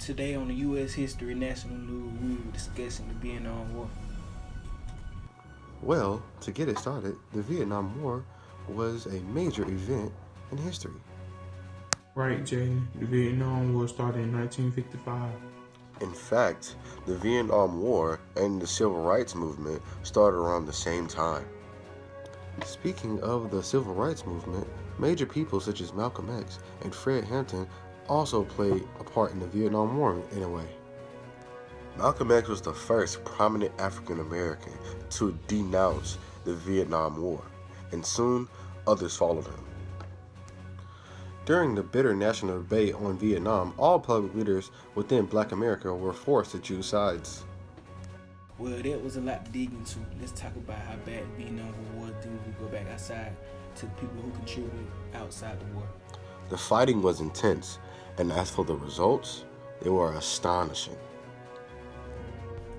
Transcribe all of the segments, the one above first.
Today on the U.S. History National News, we will be discussing the Vietnam War. Well, to get it started, the Vietnam War was a major event in history. Right, Jaden. The Vietnam War started in 1955. In fact, the Vietnam War and the Civil Rights Movement started around the same time. Speaking of the Civil Rights Movement, major people such as Malcolm X and Fred Hampton also played a part in the Vietnam War in a way. Malcolm X was the first prominent African American to denounce the Vietnam War, and soon others followed him. During the bitter national debate on Vietnam, all public leaders within Black America were forced to choose sides. Well, that was a lot to dig into. Let's talk about how bad the Vietnam War was. Then we go back outside to the people who contributed outside the war. The fighting was intense, and as for the results, they were astonishing.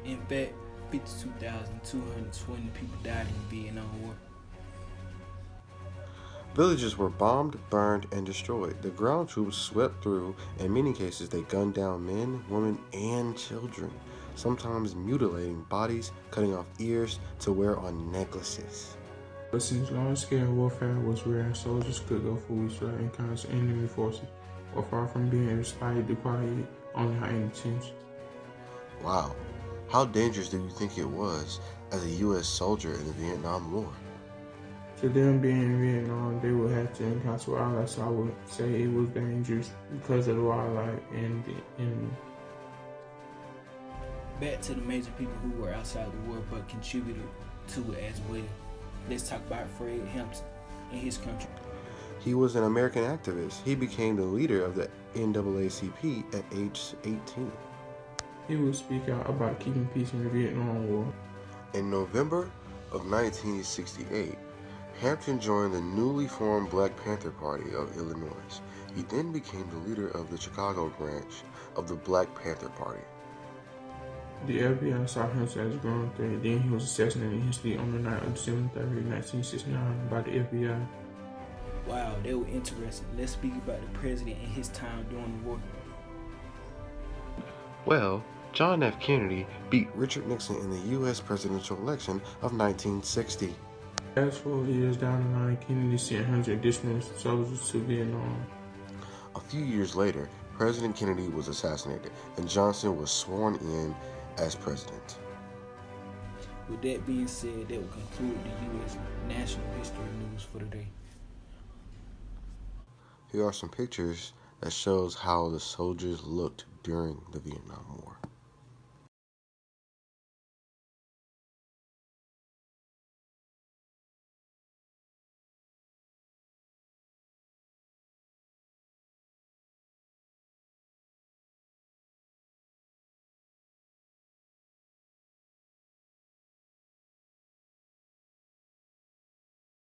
In fact, 52,220 people died in the Vietnam War. Villages were bombed, burned, and destroyed. The ground troops swept through. In many cases, they gunned down men, women, and children, sometimes mutilating bodies, cutting off ears to wear on necklaces. But since large-scale warfare was rare, soldiers could go for weeks without encountering enemy forces, or far from being inspired to quiet only high intentions. Wow, how dangerous do you think it was as a U.S. soldier in the Vietnam War? To them being in Vietnam, they would have to encounter wildlife, so I would say it was dangerous because of the wildlife and the enemy. Back to the major people who were outside the war but contributed to it as well. Let's talk about Fred Hampton and his country. He was an American activist. He became the leader of the NAACP at age 18. He would speak out about keeping peace in the Vietnam War. In November of 1968, Hampton joined the newly formed Black Panther Party of Illinois. He then became the leader of the Chicago branch of the Black Panther Party. The FBI saw him as a growing threat. Then he was assassinated instantly on the night of December 3rd, 1969 by the FBI. Wow, that was interesting. Let's speak about the president and his time during the war. Well, John F. Kennedy beat Richard Nixon in the U.S. presidential election of 1960. Fast 4 years down the line, Kennedy sent hundreds of additional soldiers to Vietnam. A few years later, President Kennedy was assassinated, and Johnson was sworn in as president. With that being said, that will conclude the U.S. National History News for today. Here are some pictures that shows how the soldiers looked during the Vietnam War.